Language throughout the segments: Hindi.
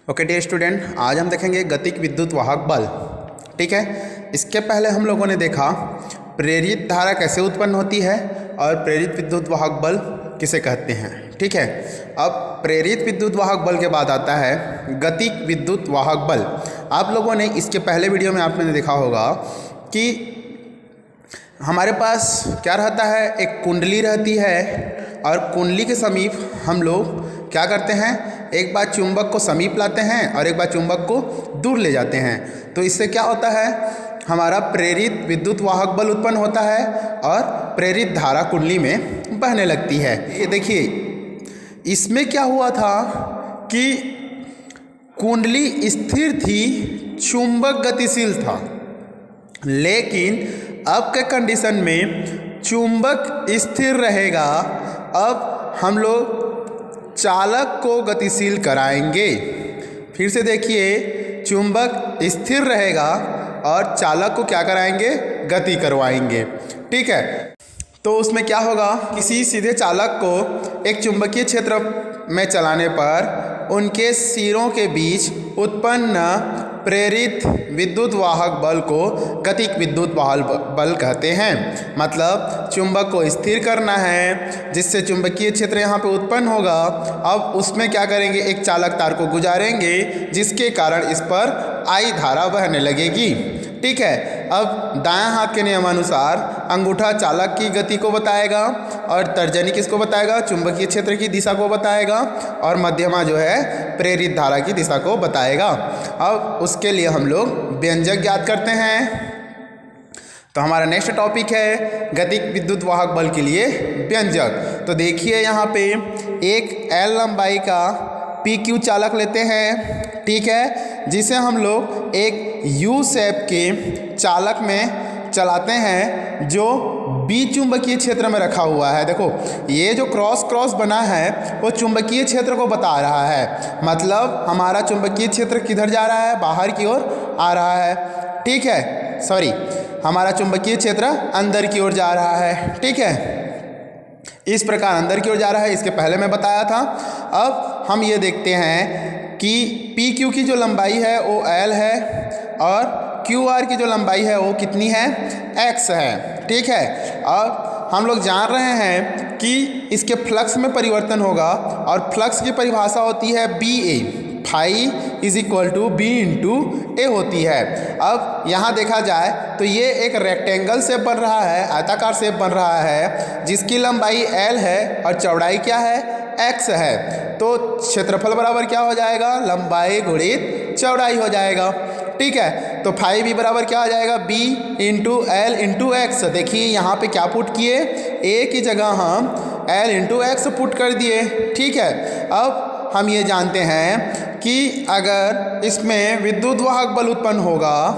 ओके डियर स्टूडेंट, आज हम देखेंगे गतिक विद्युत वाहक बल। ठीक है, इसके पहले हम लोगों ने देखा प्रेरित धारा कैसे उत्पन्न होती है और प्रेरित विद्युत वाहक बल किसे कहते हैं। ठीक है, अब प्रेरित विद्युत वाहक बल के बाद आता है गतिक विद्युत वाहक बल। आप लोगों ने इसके पहले वीडियो में आपने देखा होगा कि हमारे पास क्या रहता है, एक कुंडली रहती है और कुंडली के समीप हम लोग क्या करते हैं, एक बार चुंबक को समीप लाते हैं और एक बार चुंबक को दूर ले जाते हैं। तो इससे क्या होता है, हमारा प्रेरित विद्युत वाहक बल उत्पन्न होता है और प्रेरित धारा कुंडली में बहने लगती है। ये देखिए, इसमें क्या हुआ था कि कुंडली स्थिर थी, चुंबक गतिशील था, लेकिन अब के कंडीशन में चुंबक स्थिर रहेगा। अब हम लोग चालक को गतिशील कराएंगे। फिर से देखिए, चुंबक स्थिर रहेगा और चालक को क्या कराएंगे, गति करवाएंगे। ठीक है, तो उसमें क्या होगा, किसी सीधे चालक को एक चुंबकीय क्षेत्र में चलाने पर उनके सिरों के बीच उत्पन्न प्रेरित विद्युत वाहक बल को गतिक विद्युत वाहक बल कहते हैं। मतलब चुंबक को स्थिर करना है जिससे चुंबकीय क्षेत्र यहाँ पे उत्पन्न होगा। अब उसमें क्या करेंगे, एक चालक तार को गुजारेंगे जिसके कारण इस पर आई धारा बहने लगेगी। ठीक है, अब दायां हाथ के नियमानुसार अंगूठा चालक की गति को बताएगा और तर्जनी किसको बताएगा, चुंबकीय क्षेत्र की दिशा को बताएगा और मध्यमा जो है प्रेरित धारा की दिशा को बताएगा। अब उसके लिए हम लोग व्यंजक ज्ञात करते हैं। तो हमारा नेक्स्ट टॉपिक है गतिक विद्युत वाहक बल के लिए व्यंजक। तो देखिए, यहाँ पे एक L लंबाई का PQ चालक लेते हैं। ठीक है, जिसे हम लोग एक U शेप के चालक में चलाते हैं जो B चुंबकीय क्षेत्र में रखा हुआ है। देखो, ये जो क्रॉस बना है वो चुंबकीय क्षेत्र को बता रहा है। मतलब हमारा चुंबकीय क्षेत्र किधर जा रहा है, बाहर की ओर आ रहा है। ठीक है, सॉरी, हमारा चुंबकीय क्षेत्र अंदर की ओर जा रहा है। ठीक है, इस प्रकार अंदर की ओर जा रहा है, इसके पहले मैं बताया था। अब हम ये देखते हैं कि PQ की जो लंबाई है वो L है और QR की जो लंबाई है वो कितनी है, X है। ठीक है, अब हम लोग जान रहे हैं कि इसके फ्लक्स में परिवर्तन होगा और फ्लक्स की परिभाषा होती है BA, phi is equal to B into A होती है। अब यहाँ देखा जाए तो ये एक रेक्टेंगल शेप बन रहा है, आयताकार शेप बन रहा है जिसकी लंबाई L है और चौड़ाई क्या है, X है। तो क्षेत्रफल बराबर क्या हो जाएगा, लंबाई गुणित चौड़ाई हो जाएगा। ठीक है, तो फाई भी बराबर क्या हो जाएगा, B into L into X। देखिए यहाँ पे क्या पुट किए, A की जगह हम L इंटू X पुट कर दिए। ठीक है, अब हम ये जानते हैं कि अगर इसमें विद्युत वाहक बल उत्पन्न होगा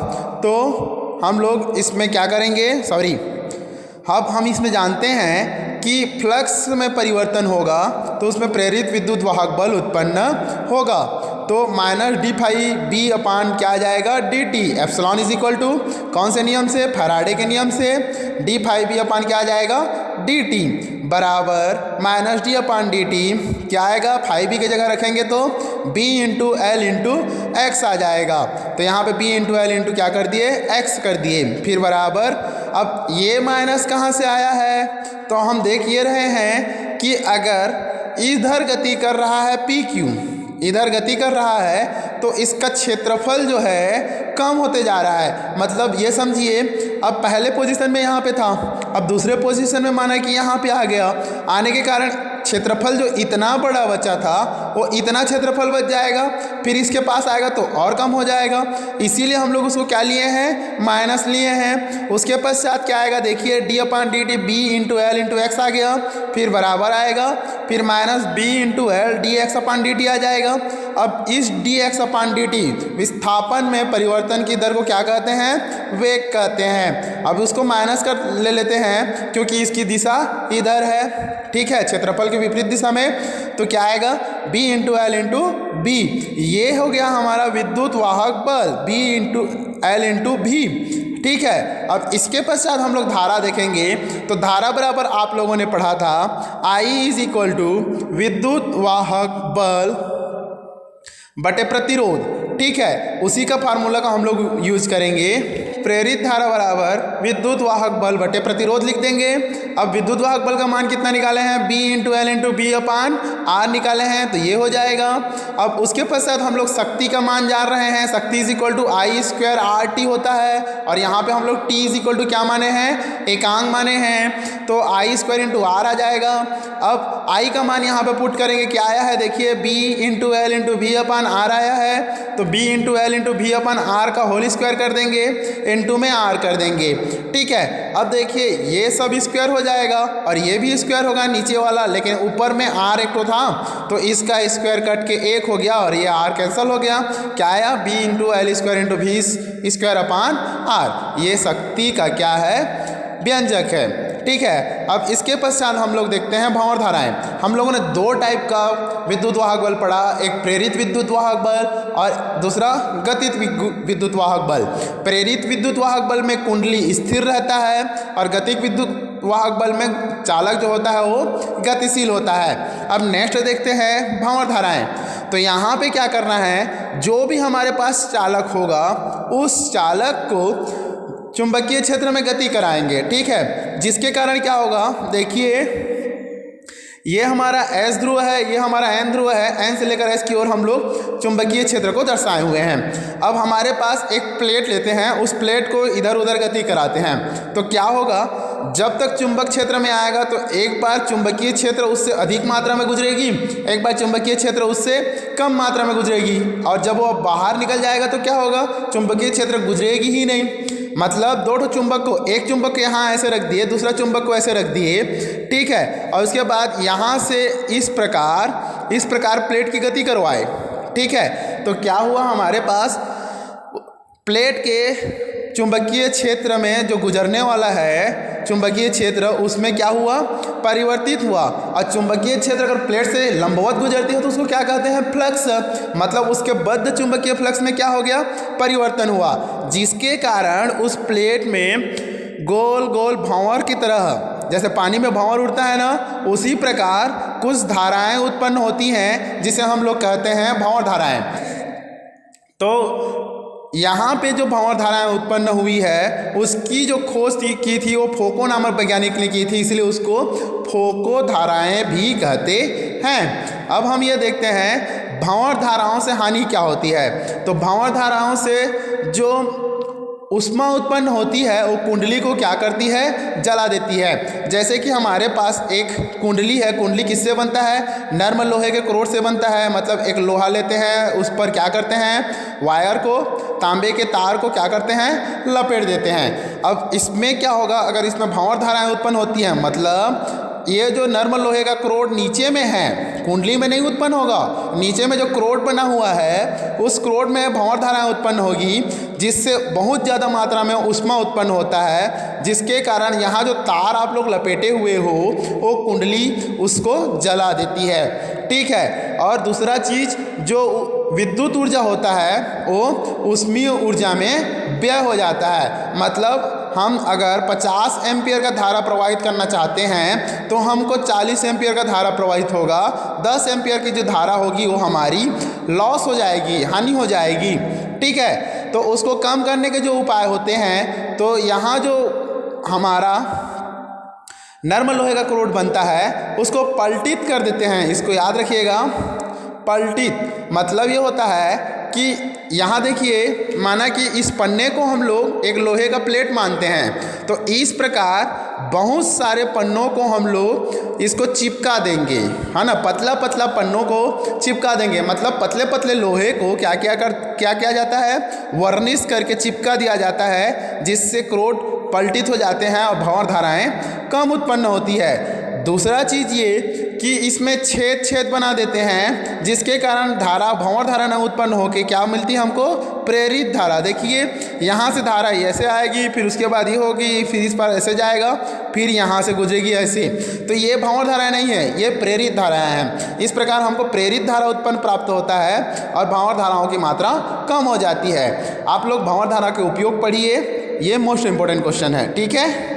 तो हम लोग इसमें क्या करेंगे, सॉरी, अब हम इसमें जानते हैं कि फ्लक्स में परिवर्तन होगा तो उसमें प्रेरित विद्युत वाहक बल उत्पन्न होगा। तो minus D phi B upon क्या आ जाएगा, dt। Epsilon is equal to कौन से नियम से, फैराडे के नियम से, डी फाई बी अपान क्या आ जाएगा, dt बराबर माइनस डी अपान dt क्या आएगा, फाई बी की जगह रखेंगे तो b into L into X आ जाएगा। तो यहाँ पे b इंटू एल इंटू क्या कर दिए, x कर दिए। फिर बराबर, अब ये माइनस कहाँ से आया है, तो हम देख ये रहे हैं कि अगर इधर गति कर रहा है PQ, इधर गति कर रहा है तो इसका क्षेत्रफल जो है कम होते जा रहा है। मतलब ये समझिए, अब पहले पोजीशन में यहाँ पे था, अब दूसरे पोजीशन में माना कि यहाँ पे आ गया, आने के कारण क्षेत्रफल जो इतना बड़ा बचा था वो इतना क्षेत्रफल बच जाएगा, फिर इसके पास आएगा तो और कम हो जाएगा। इसीलिए हम लोग उसको क्या लिए हैं, माइनस लिए हैं। उसके पश्चात क्या आएगा, देखिए D upon D T B into L into X आ गया, फिर बराबर आएगा, फिर minus B into L D X upon D T आ जाएगा। अब इस D X upon D T विस्थापन में परिवर्तन की दर को क्या कहते हैं, वेग कहते हैं। अब उसको माइनस कर ले लेते हैं क्योंकि इसकी दिशा इधर है। ठीक है, क्षेत्रफल के विपरीत दिशा में, तो क्या आएगा, b into L into B. ये हो गया हमारा विद्युत वाहक बल, b इंटू एल इंटू भी। ठीक है, अब इसके पश्चात हम लोग धारा देखेंगे। तो धारा बराबर आप लोगों ने पढ़ा था I इज इक्वल टू विद्युत वाहक बल बटे प्रतिरोध, ठीक है, उसी का फार्मूला का हम लोग यूज करेंगे। प्रेरित धारा बराबर विद्युत वाहक बल बटे प्रतिरोध लिख देंगे। अब विद्युत वाहक बल का मान कितना निकाले हैं, B × L × B अपान R निकाले हैं, तो ये हो जाएगा। अब उसके पश्चात हम लोग शक्ति का मान जान रहे हैं, शक्ति = I² RT होता है, और यहाँ पे हम लोग T = क्या माने हैं, एकांक माने हैं, तो I² × R आ जाएगा। अब I का मान यहाँ पे पुट करेंगे, क्या आया है देखिए, B × L × B अपान R आया है, तो B × L × B अपान R का होल स्क्वायर कर देंगे, इनटू में R कर देंगे, ठीक है। अब देखिए ये सब स्क्वायर हो जाएगा और ये भी स्क्वायर होगा नीचे वाला, लेकिन ऊपर में R एक तो था, तो इसका स्क्वायर कट के 1 हो गया और ये R कैंसिल हो गया। क्या आया, B × L² × V² अपान R। ये शक्ति का क्या है, व्यंजक है, ठीक है। अब इसके पश्चात हम लोग देखते हैं भंवर धाराएं। हम लोगों ने दो टाइप का विद्युत वाहक बल पढ़ा, एक प्रेरित विद्युत वाहक बल और दूसरा गतित विद्युत वाहक बल। प्रेरित विद्युत वाहक बल में कुंडली स्थिर रहता है और गतिक विद्युत वाहक बल में चालक जो होता है वो गतिशील होता है। अब नेक्स्ट देखते हैं भंवर धाराएं। तो यहाँ पे क्या करना है, जो भी हमारे पास चालक होगा उस चालक को चुंबकीय क्षेत्र में गति कराएंगे, ठीक है, जिसके कारण क्या होगा, देखिए ये हमारा S ध्रुव है, ये हमारा N ध्रुव है, N से लेकर S की ओर हम लोग चुंबकीय क्षेत्र को दर्शाए हुए हैं। अब हमारे पास एक प्लेट लेते हैं, उस प्लेट को इधर उधर गति कराते हैं, तो क्या होगा, जब तक चुंबक क्षेत्र में आएगा तो एक बार चुंबकीय क्षेत्र उससे अधिक मात्रा में गुजरेगी, एक बार चुंबकीय क्षेत्र उससे कम मात्रा में गुजरेगी, और जब वो बाहर निकल जाएगा तो क्या होगा, चुंबकीय क्षेत्र गुजरेगी ही नहीं। मतलब दो ठो चुंबक को, एक चुंबक को यहाँ ऐसे रख दिए, दूसरा चुंबक को ऐसे रख दिए, ठीक है, और उसके बाद यहाँ से इस प्रकार प्लेट की गति करवाए, ठीक है। तो क्या हुआ, हमारे पास प्लेट के चुंबकीय क्षेत्र में जो गुजरने वाला है चुंबकीय क्षेत्र, उसमें क्या हुआ, परिवर्तित हुआ। और चुंबकीय क्षेत्र अगर प्लेट से लंबवत गुजरती है तो उसको क्या कहते हैं, फ्लक्स। मतलब उसके बद्ध चुंबकीय फ्लक्स में क्या हो गया, परिवर्तन हुआ, जिसके कारण उस प्लेट में गोल गोल भंवर की तरह, जैसे पानी में भंवर उड़ता है ना, उसी प्रकार कुछ धाराएं उत्पन्न होती हैं जिसे हम लोग कहते हैं भंवर धाराएं। तो यहाँ पे जो भंवर धाराएं उत्पन्न हुई है उसकी जो खोज की थी वो फोको नामक वैज्ञानिक ने की थी, इसलिए उसको फोको धाराएं भी कहते हैं। अब हम ये देखते हैं भंवर धाराओं से हानि क्या होती है। तो भंवर धाराओं से जो ऊष्मा उत्पन्न होती है वो कुंडली को क्या करती है, जला देती है। जैसे कि हमारे पास एक कुंडली है, कुंडली किससे बनता है, नर्म लोहे के क्रोड से बनता है। मतलब एक लोहा लेते हैं, उस पर क्या करते हैं, वायर को, तांबे के तार को क्या करते हैं, लपेट देते हैं। अब इसमें क्या होगा, अगर इसमें भंवर धाराएं उत्पन्न होती हैं, मतलब ये जो नर्म लोहे का क्रोड नीचे में है, कुंडली में नहीं उत्पन्न होगा, नीचे में जो क्रोड बना हुआ है उस क्रोड में भंवर धाराएं उत्पन्न होगी, जिससे बहुत ज़्यादा मात्रा में ऊष्मा उत्पन्न होता है, जिसके कारण यहाँ जो तार आप लोग लपेटे हुए हो वो कुंडली उसको जला देती है, ठीक है। और दूसरा चीज़, जो विद्युत ऊर्जा होता है वो ऊष्मीय ऊर्जा में व्यय हो जाता है। मतलब हम अगर 50 एम्पियर का धारा प्रवाहित करना चाहते हैं तो हमको 40 एम्पियर का धारा प्रवाहित होगा, 10 एम्पियर की जो धारा होगी वो हमारी लॉस हो जाएगी, हानि हो जाएगी, ठीक है। तो उसको कम करने के जो उपाय होते हैं, तो यहाँ जो हमारा नर्म लोहे का क्रोड बनता है उसको पलटित कर देते हैं। इसको याद रखिएगा, पलटित मतलब ये होता है कि यहाँ देखिए, माना कि इस पन्ने को हम लोग एक लोहे का प्लेट मानते हैं, तो इस प्रकार बहुत सारे पन्नों को हम लोग इसको चिपका देंगे, है ना, पतला पतला पन्नों को चिपका देंगे। मतलब पतले पतले लोहे को क्या किया जाता है, वर्निश करके चिपका दिया जाता है, जिससे क्रोड पलटित हो जाते हैं और भंवर धाराएं कम उत्पन्न होती है। दूसरा चीज़ ये कि इसमें छेद बना देते हैं, जिसके कारण धारा, भंवर धारा न उत्पन्न होकर क्या मिलती है हमको, प्रेरित धारा। देखिए यहाँ से धारा ऐसे आएगी, फिर उसके बाद ये होगी, फिर इस पर ऐसे जाएगा, फिर यहाँ से गुजरेगी ऐसे। तो ये भंवर धारा नहीं है, ये प्रेरित धाराएं हैं। इस प्रकार हमको प्रेरित धारा उत्पन्न प्राप्त होता है और भंवर धाराओं की मात्रा कम हो जाती है। आप लोग भंवर धारा के उपयोग पढ़िए, ये मोस्ट इंपॉर्टेंट क्वेश्चन है, ठीक है।